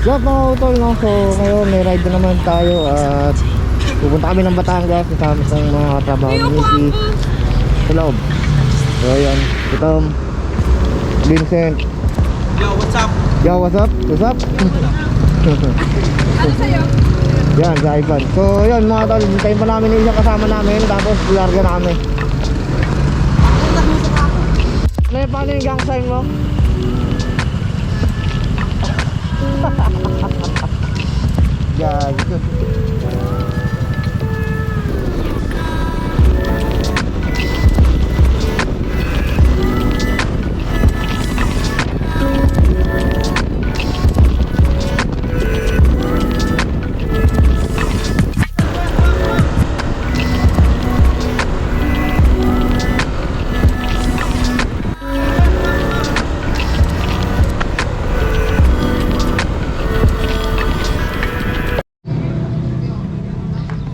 Lahat mga utol, no? So ngayon may ride na naman tayo at pupunta kami ng Batangas kasama ng mga trabaho ni Nicky sa loob. So yun, ito Vincent. Yo, what's up? Yo, what's up? What's up? Ano sa'yo? Yan, sa iPhone. So yun mga tol, hintayin pa namin yung isang kasama namin. Tapos larga na kami. Paano yung gang sign mo? Gago.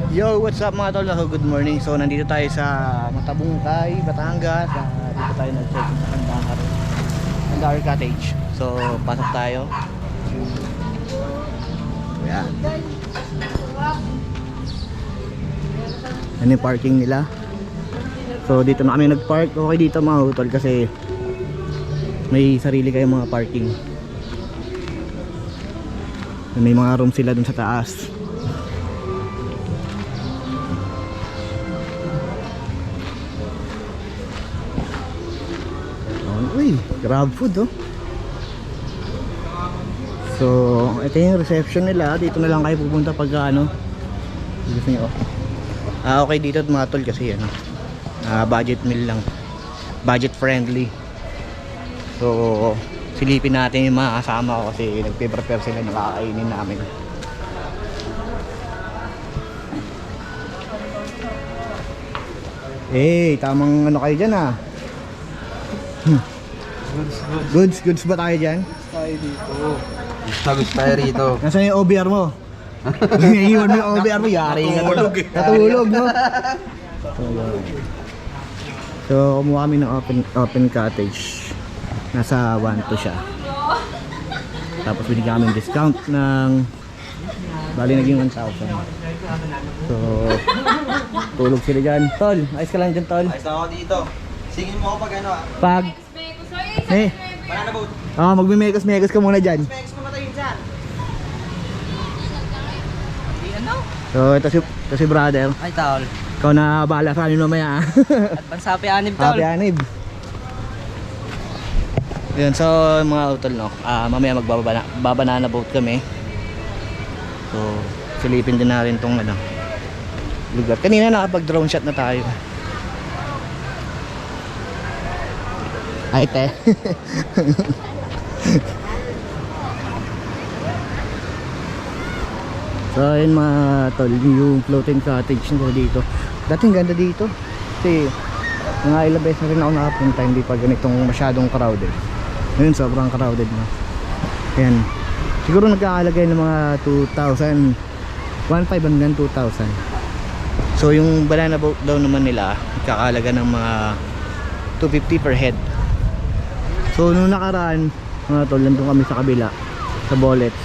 Yo, what's up mga tol? Good morning. So nandito tayo sa Matabungkay, Batangas. Dito tayo nag-check sa Kandahar Cottage. So pasok tayo. Ayan. Ano yung parking nila? So dito na kami nag-park. Okay dito mga tol kasi may sarili kayong mga parking. May mga room sila dun sa taas. Uy, grab food oh. So, ito yung reception nila. Dito na lang kayo pupunta pag ano gusto nyo. Okay dito mga tol kasi ano, budget meal lang. Budget friendly. So, silipin natin yung mga kasama ko kasi nagpe-prepare sila ng kakainin namin. Tamang ano kayo dyan ah. Goods ba tayo dyan? Tayo dito. Gusto tayo rito. Nasaan yung OBR mo? Iiwan mo yung OBR mo, yari ka na. Natulog no? So kumuha kami ng open cottage. Nasa 1 to siya. Tapos binigyan kami discount ng bali naging 1,000. So tulog sila dyan. Tol, ayos ka lang dyan tol. Ayos ako dito. Singin mo ako pag ano ah. Pag Banana boat. magmimekos-mekos ka muna dyan. Specs mo na tayo dyan. So ito si brother. Ay, tol. Ikaw na bahala sa amin mamaya. Advance happy anib, tol. Happy anib. Yun, so mga utol no, mamaya magbabanana boat kami. So silipin din natin tong ano, lugar. Kanina nakapag drone shot na tayo. Ay te. So yun mga tol, yung floating cottage nila dito. Dating ganda dito kasi mga ilang beses na rin ako nakapunta, hindi pa ganitong masyadong crowded. Ngayon sobrang crowded na. Ayan, siguro nagkakalagay ng mga 2,000, 1,500 hanggang 2,000. So yung banana boat daw naman nila nagkakalaga ng mga 250 per head. So nung nakaraan mga tol, nandun kami sa kabila sa Bolets.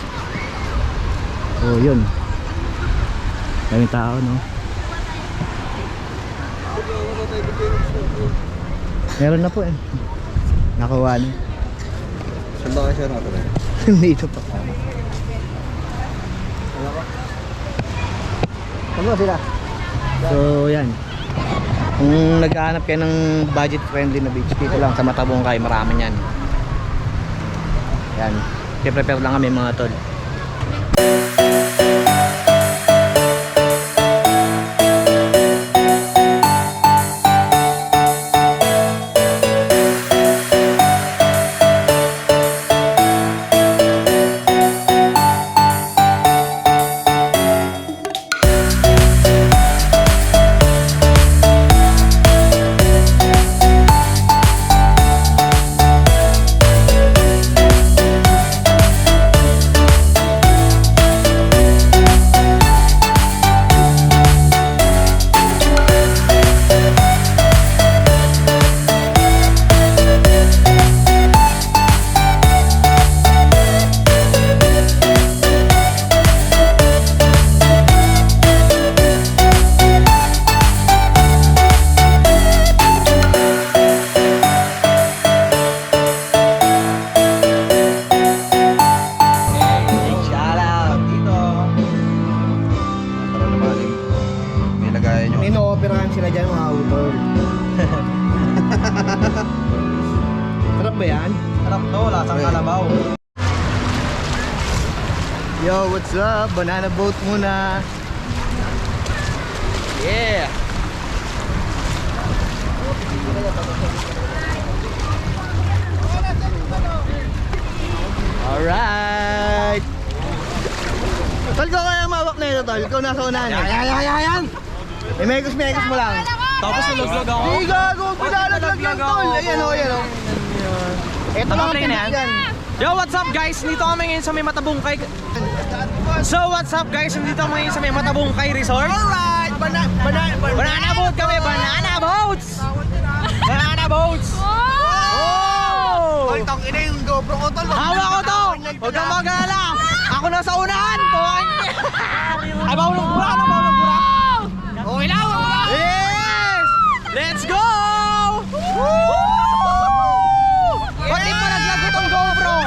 So yun, daming tao no. Meron na po eh. Nakuha na. Saan ba kayo siya natin? Dito pa. Ano sila? So yan, kung naghahanap kayo ng budget friendly na beach, dito lang sa Matabungkay, marami yan. Yan, prepare lang kami mga tol. Yo, what's up? Banana boat muna. Yeah. Alright. Tol, ko kaya mawak na ito, tol. Ikaw nasa unahan eh. Yan! Mekos mo lang. Tapos nalaglag ako. Hindi gago, pinalalaglag lang, tol. Ayan o, ayan o. Ito lang ang pinak yan. Yo, what's up guys? Nandito kami ngayon sa may Matabungkay. So, what's up guys? Nandito kami ngayon sa may Matabungkay Resort. Alright, Banana boat kami, banana boats! Banana boats! Tol, tang ina yung GoPro ko, tol. Hawa ko to! Huwag kang mag-alala! Ako nasa unahan! Ay, bawal ng bura! Ano? Bawal ng bura? Okay lang, Yes! Let's go! Pati pa naglagot ang GoPro!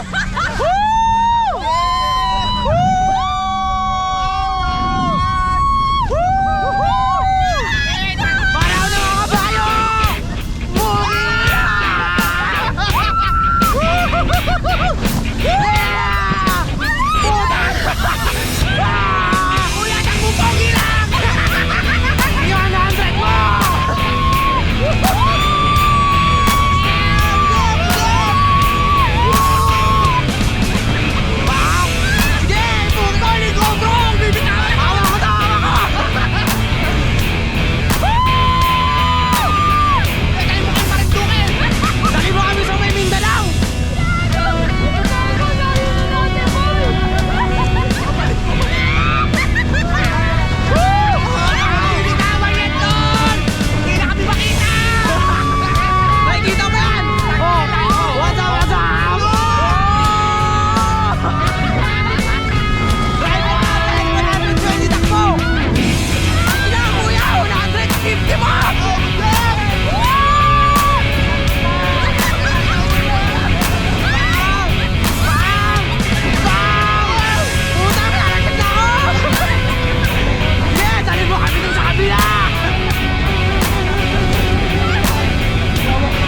Paraw na mga kabayo! Kuya, nagbupogi lang! 100 mo! Sige! Puto ni GoPro! Bibitawan! Hawa ko to! Hawa ko! Dali mo kayo marindukin! Dali mo kami sa may Mindanao! Bibitawan yan doon! Hindi na kami makita! Nakikita mo yan? Oh! What's up? What's up? Driver natin! 120 takbo! Ina, kuya! 150 mo! Putang, lalagyan na ako! Yes! Dali mo kami dun sa kabila!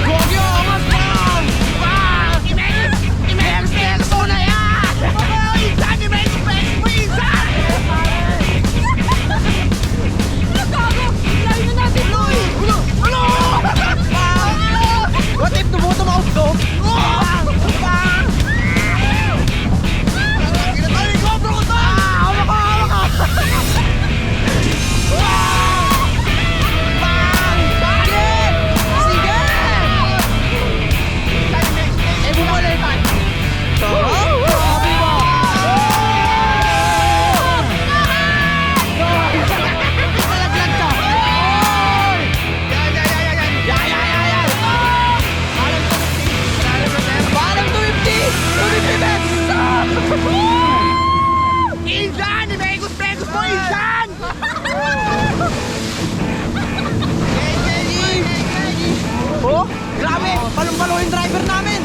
Gogyo! Mas bang! Bang! Imex mo na yan! Insan! Imex mo! Insan! Ano? What if tumuto mo ako? Bang! Bang! Ginatali ko, bro ko to! Hawak ko! Hawak ko! Bang! Sige! Sige! Eh, bumulay pa! Sabi mo! Malaglag ka! Yan! Parang 250! 250 pesos! Insan! Imegos mo, Insan! Oh, grabe! Palong-palo yung driver namin!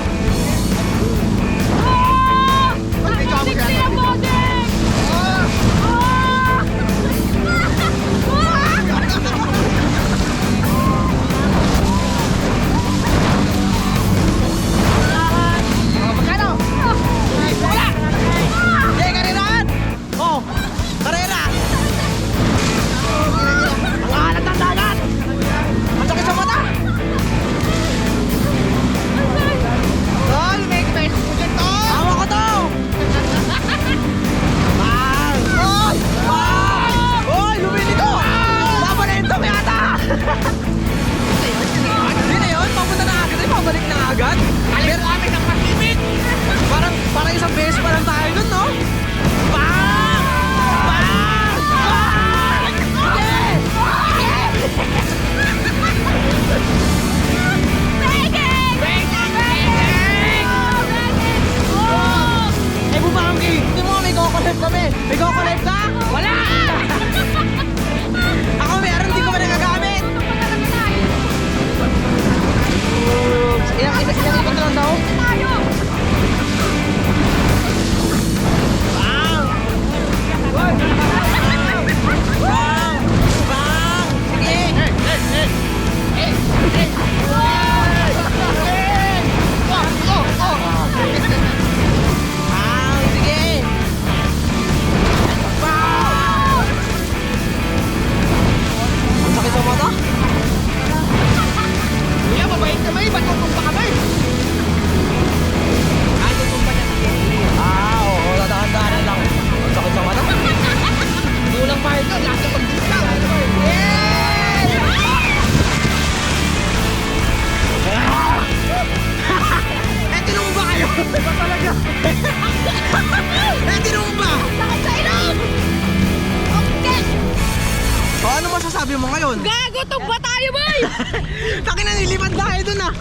Magkano? Wala! Hindi, karerahan! Oh, karera! Wala ng dagat! Ang sakit sa mata! Tol, may pesos mo dyan, tol! Hawa ko to! Bang! Oy! Bang! Oy, lumili to! Laban na yun to, yata! Hindi na yun, papunta na agad, pabalik na agad. Alir kami ng Pacific! Parang isang beses pa lang tayo dun, no? Bang! Bang! Bang! Eh, bumangki! Hindi mo, may go-collect kami! May go-collect ka? Wala! Ako meron, hindi ko pa nagagamit! Ilang ikot lang daw? Bang! Bang! Bang! Sige! Bang! Sige! masasabi mo ngayon? Gago, tong ba tayo, boy? Takin na nilipad tayo dun ah.